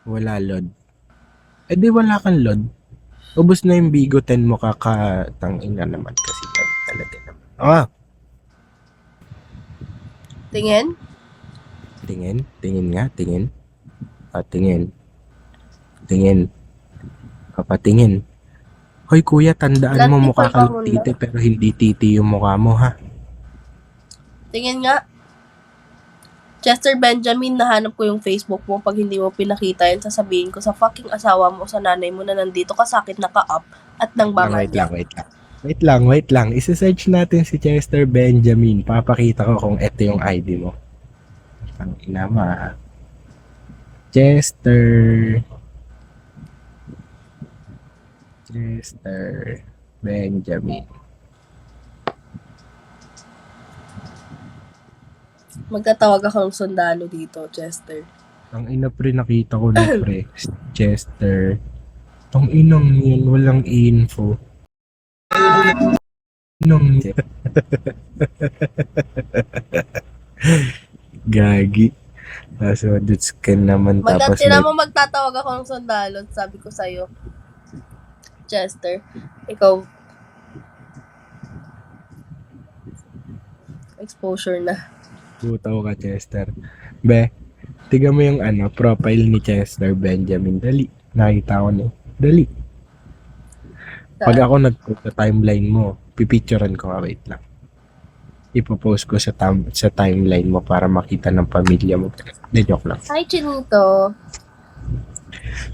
Wala load. Eh di wala kang load. Ubus na yung Bigo 10 mo kakatangin na naman kasi talaga naman. Ah, Tingin? tingin nga, tingin. Tingin. Papatingin. Hoy kuya, tandaan mo mukha Lantipoy kang bangon na. titi pero hindi titi yung mukha mo ha. Tingin nga. Chester Benjamin, nahanap ko yung Facebook mo. Pag hindi mo pinakita yan, sasabihin ko sa fucking asawa mo, sa nanay mo na nandito ka sakit naka-up at nang banganyak. Wait lang. Isa-search natin si Chester Benjamin. Papakita ko kung ito yung ID mo. Ang ina mo ha. Chester Benjamin. Magtatawag ako ng sundalo dito, Chester. Ang ina pre, nakita ko na pre. Chester. Ang inang yun, walang info. Inang Gagi. So, dudes ka naman tapos Tingnan mo, magtatawag ako ng sundalo. Sabi ko sa'yo, Chester, ikaw, exposure na. butaw ka Chester. Be, tiga mo yung profile ni Chester Benjamin. Dali. Nakita ko na. Dali. Pag ako nag-post sa timeline mo, pipicturean ko ka. Wait lang. Ipopost ko sa timeline mo para makita ng pamilya mo. De, joke lang. Hi, Chinito.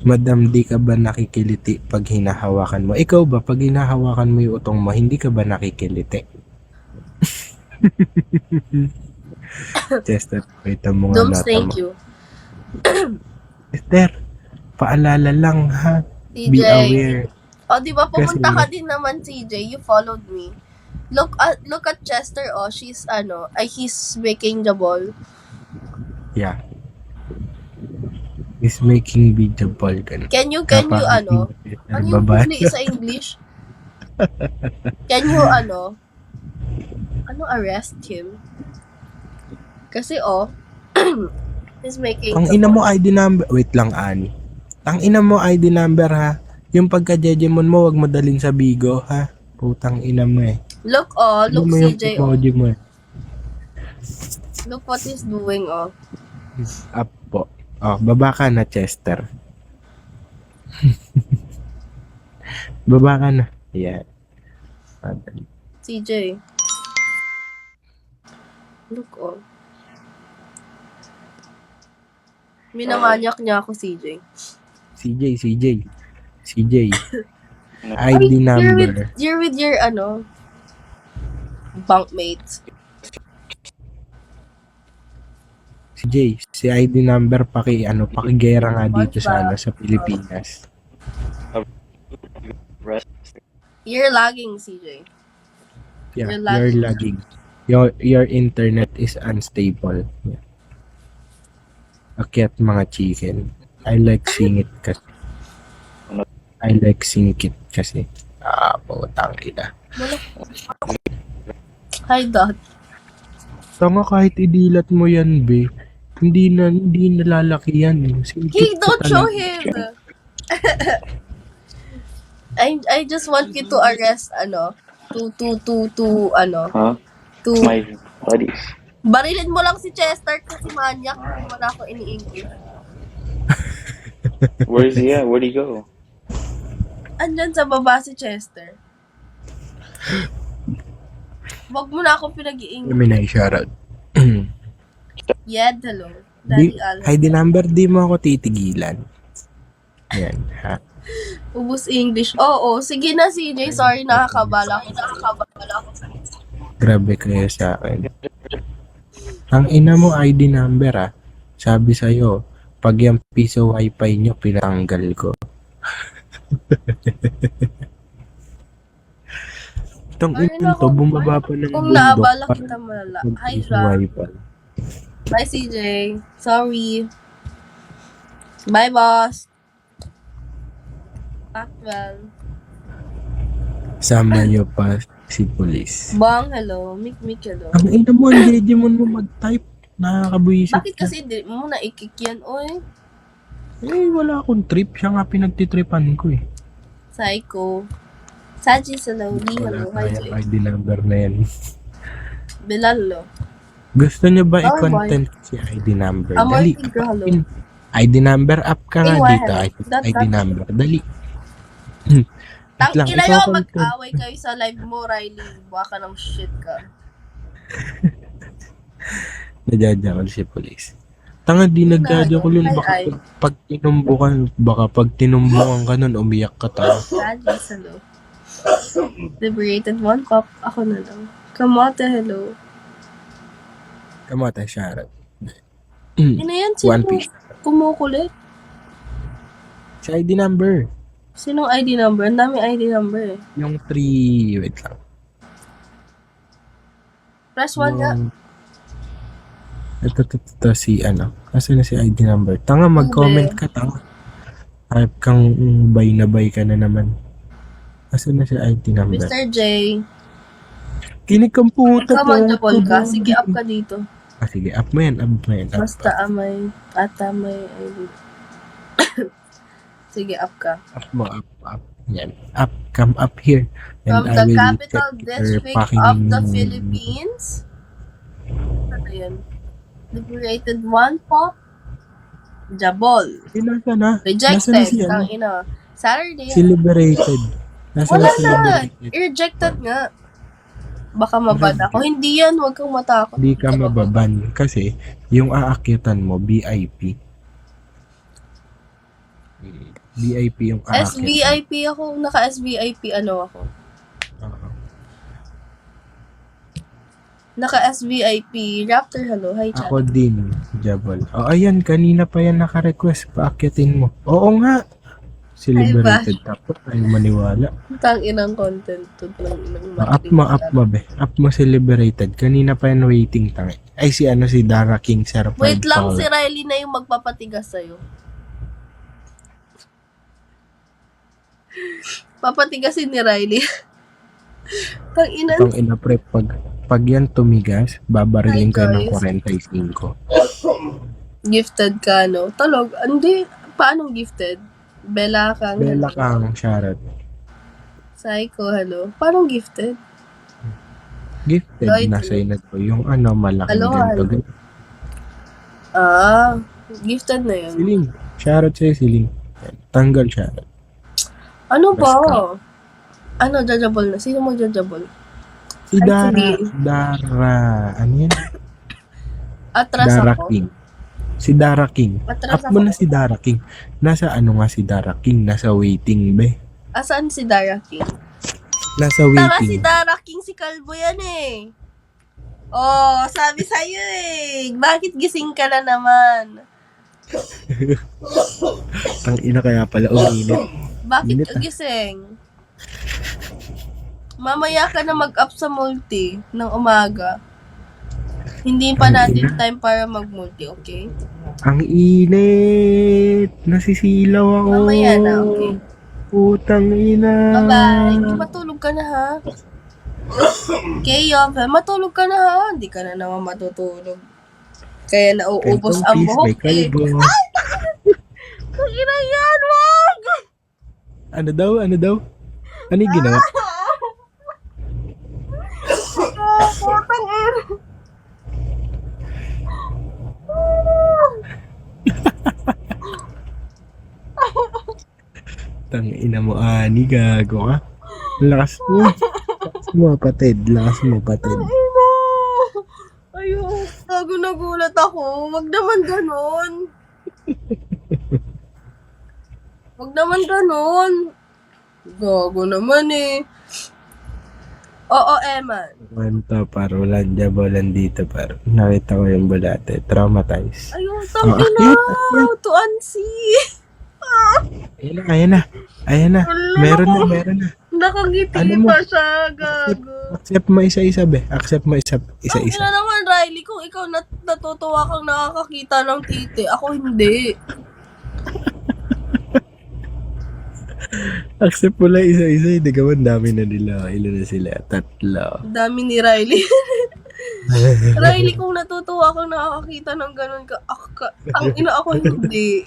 Madam, di ka ba nakikiliti pag hinahawakan mo? Ikaw ba, pag hinahawakan mo yung utong mo, hindi ka ba nakikiliti? Chester, wait mo nga Dooms, nata thank mo. you. Chester, paalala lang ha. CJ. Be aware. O, di ba pumunta Kasi- ka din naman, CJ. You followed me. Look at Chester, oh. He's making the ball. Yeah. Is making video ball ka na. Can you, ano yung Babae. huli sa English? Can you, arrest him? Kasi, he's making Ang the ina mo ball. ID number. Wait lang, Ani. Ang ina mo ID number ha. Yung pagka-jejemon mo, wag mo dalhin sa Bigo ha. Putang ina mo eh. Look, Ano mo yung CJ, emoji mo eh. Look what he's doing, Up po. Baba ka na, Chester. Baba ka na. Yeah. Madali. CJ. Look, Minamanyak niya ako, CJ. CJ. ID number. You're with your, bunkmates. CJ, si ID number pakigera nga dito sa sa Pilipinas. You're lagging, CJ. Yeah, You're you're lagging. lagging. Your internet is unstable. Yeah. Akyat mga chicken. I like seeing it kasi. Putang ina. Hi, Dot. Tanga kahit idilat mo yan, be. Hindi nalalaki yan. Hey, don't show him! I just want you to arrest, to My buddies. barilin mo lang si Chester kasi manyak. Hindi mo na ako ini-English. Where's he at? Where'd he go? Andyan sa baba si Chester. Wag mo na ako pinag-i-English. Kami na i-shoutout. Yed, hello. Daddy Alan. ID number, di mo ako titigilan. Yan, ha? Ubus English. Oo, sige na, CJ. Sorry, nakakabala ko. Grabe kayo sa akin. Ang ina mo ID number ah. Sabi sa'yo, pag yung piso wifi nyo, pinanggal ko. Itong ina to, bumaba pa ng Kung naabala kita malala. Hi, piso Ra. wifi. Bye, CJ. Sorry. Bye, boss. Act well. Sama nyo pa si police. Bong, hello. Mik, hello. Ang ina mo, ang Digimon mo mag-type. Nakakabuisit Bakit kasi di mo na-i-kick yan, oy? Wala akong trip. Siya nga pinagtitripan ko eh. Psycho. Saji Saloni, Wala hello. pa Hi, yung Joy. ID number na yan. Bilalo. Gusto niyo ba Oh, i-content si ID number? Amor Dali. Tigro, hello. ID number up ka nga Ay, dito. wala. ID number. Dali. Tang lang, ina ikaw nyo, content. mag-away kayo sa live mo, Riley. Baka ng shit ka. Najajakal si police. Tanga di nagjajakal yun. Ay, Baka ay. pag tinumbukan, baka pag tinumbukan ka nun, umiyak ka tayo. Saji Salo. Liberated one pop. Ako na lang. Kamote, hello. Kamata, Sharon. Ina yan, One sino Piece. kumukulit? Si ID number. Sinong ID number? Ang dami ID number eh. Yung 3, wait lang. Press 1 nga. Ito, si ano. Kasi na si ID number. Tanga, mag-comment ka, tanga. Hype kang bay na bay ka na naman. Kasi na si ID number. Mr. J. Kinig kang puto po. Kamanjapol ka. Sige, up ka dito. Sige, up mo yan, up mo yan. Up, Basta amay. Atamay ID. Sige, up ka. up mo, up. Yan. Up, come up here. From I the will capital check your district packing- of the Philippines. Ano yan? Liberated one pop. Jabol. Nasa na? Rejected. Nasa na si ano? Kang ina. Saturday. Si Liberated. Nasa Wala na si na. Liberated. Rejected nga. Baka mabad ako. Hindi yan. Huwag kang matakot. Hindi ka mababan kasi yung aakyatan mo, VIP. VIP yung aakyat. SVIP ako. Naka-SVIP ano ako. Naka-SVIP. Raptor, hello. Hi, chat. Ako din, Jabal. Ayan, kanina pa yan naka-request. Paakyatin mo. Oo nga. Si Ay, Liberated. Tapos tayo maniwala. Tang inang content to. Up mo, be. Up mo si Liberated. Kanina pa yan waiting tangi. Ay, si Dara King, Sir Wait Fred lang, Paul. si Riley na yung magpapatigas sa'yo. Papatigasin ni Riley. Tang ina. Itong ina-pre, pag yan tumigas, babariling ka ng Hi, 45. Gifted ka, no? Talog. Hindi. Paano gifted? Bella Kang. Bella hello. kang, Sharon. Psycho, hello. Paano gifted? Gifted Lloyd, na sa'yo na to. Yung malaking Hello, ganito. Ah, gifted na yun. Siling. Sharon sa'yo, siling. Yan. Tanggal, Sharon. Ano ba? Basta. Ano, judgeable na? Sino mo judgeable? Si Ay, Dara. sige. Dara. Ano yan? Atras Dara ako. King. Si Dara King. Atras Up mo ako. na si Dara King. Nasa nga si Dara King? Nasa waiting, be. Asaan si Dara King? Nasa Tara si waiting. Dara King, si Kalbo yan eh. Oh, sabi sa'yo eh. Bakit gising ka na naman? Ang ina kaya pala uminit. Bakit Init, ka gising? Mamaya ka na mag-up sa multi ng umaga. Hindi pa natin time para mag-multi, okay? Ang init. Nasisilaw ako. Mamaya na, okay? Putang ina. Bye-bye. Matulog ka na, ha? Okay, Yovel, matulog ka na, ha? Hindi ka na naman matutulog. Kaya nauubos Kantong ang peace, buhok, may eh. kalbo. Kung ina yan, wag! Ano daw? Ano yung ginawa? Putang ina. Tang ina mo, ani, gago ka. Lakas mo. Lakas mo, patid. Lakas mo, patid. Ina! Ayun, gago nagulat ako. Wag naman ganon. Wag naman ganon. Gago naman eh. Oo, Eman. Kwento, paro. Walang jabolan dito, paro. Nakita ko yung bulate. Traumatized. Ayun, tang Oh, ina. akyat. To unsee. Ayan na. Meron na. Nakangiti Ano mo? pa siya, gago. Accept mo isa-isa, be. Accept mo Ang isa-isa. ina naman, Riley, kung ikaw natutuwa kang nakakakita ng titi, ako hindi. Accept mo lang isa-isa. Hindi ka man dami na nila. Ilan na sila? 3. Ang dami ni Riley. Riley, kung natutuwa kang nakakakita ng ganun ka, ang ina ako hindi.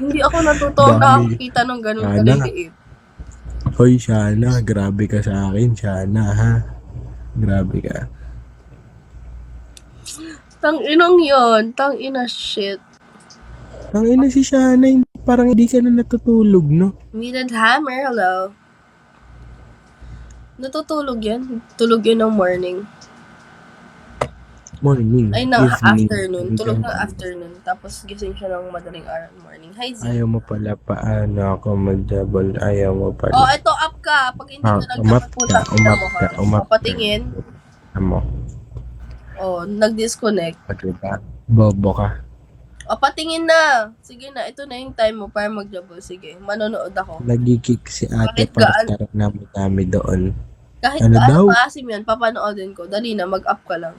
Hindi ako natutuwa Dami. nakakita ng ganun Sana. kaliliit. Hoy, Shana, grabe ka sa akin, Shana, ha? Grabe ka. Tang-inang yun. Tang-ina shit. Ang ina si Shana, parang hindi ka na natutulog, no? Muted Hammer, hello. Natutulog yan. Tulog yun ng morning. Morning, Ay, ng evening. afternoon. Tulog ng afternoon. Tapos gising siya ng madaling araw morning. Hi, Z. Ayaw mo pala paano ako mag-double. Ayaw mo pala. Oh, ito up ka. Pag hindi ka Umap nagkakapunta, ka, umap ka, umap ka. Patingin. Mo, Oh, nag-disconnect. diba? Bobo ka. O, patingin na. Sige na, ito na yung time mo para mag-double. Sige, manonood ako. Nagikik si ate Bakit para gaan? sa dami doon. Kahit Ano daw? gaano maasim yan, papanoodin ko. Dali na, mag-up ka lang.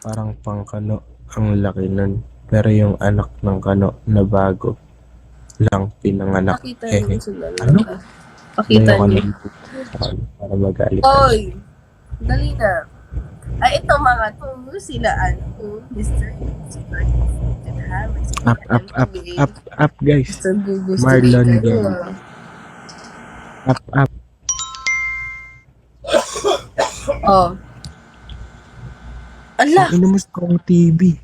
Parang pangkano ang laki nun. Pero yung anak ng kano na bago lang pinanganak. Pakita niyo Eh, sila. ano? Pakita Ngayon niyo. ka lang para magalit. Oy! Dali na. Ay, ito mga to. Sila, Mr. Up, guys. Mr. Gugus. Marlon Gale. Up. Oh. Ala! Ina mo sa TV.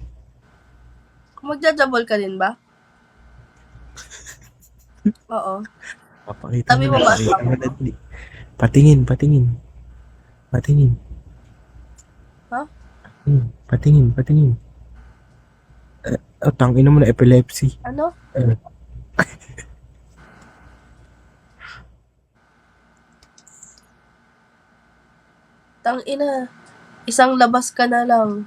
Magja-jabol ka din ba? Oo. Papakita Sabi mo mo na. ba? Pakita mo na dali. Patingin. Ha? Patingin. Tangin mo na epilepsy. Ano? Tang-ina. Isang labas ka na lang.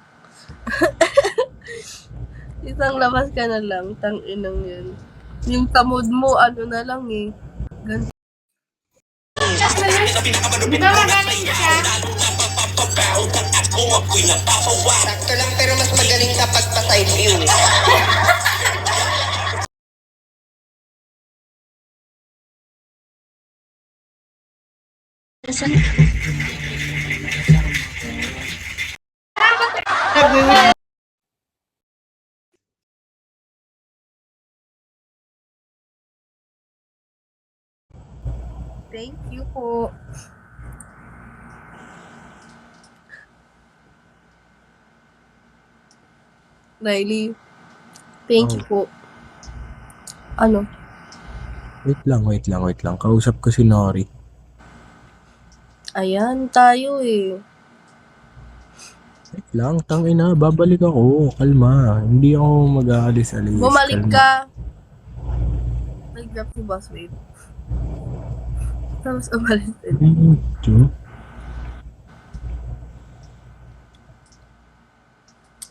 Isang labas ka na lang. Tang-inang yun. Yung tamod mo, ano na lang eh. Ganito. Di ba magaling siya? Sakto lang pero mas magaling kapag pa-side view. Thank you po. Riley. Thank you po. Ano? Wait lang. Kausap ko si Nori. Ayan, tayo eh. Wait lang, tangina, babalik ako. Kalma. Hindi ako mag-aalis-alis. Bumalik Kalma. ka. Nag-drop si Boss Wave. Tapos umalis din.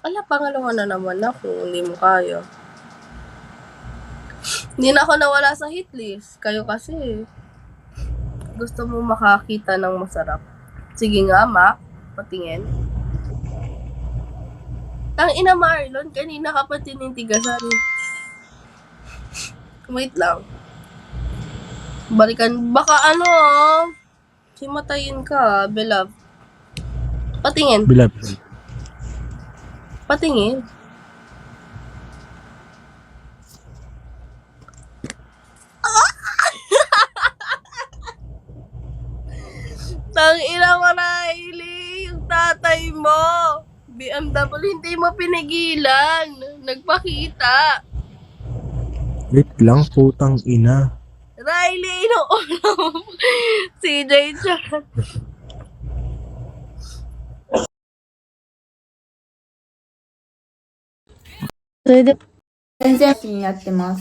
Ala, pangalawa na naman ako. Hindi mo kaya. Hindi na ako nawala sa hit list. Kayo kasi. Gusto mo makakita ng masarap. Sige nga, Mac. Patingin. Tangina Marlon, kanina ka pa tinitigasan. Wait lang. Balikan. Baka ano himatayin ka, beloved. Patingin. Bilab. Patingin. Tangina mo, Riley. Yung tatay mo. BMW, hindi mo pinigilan. Nagpakita. Wait lang, putang ina. Riley, inuulam. CJ Chan. それで全然気になってます。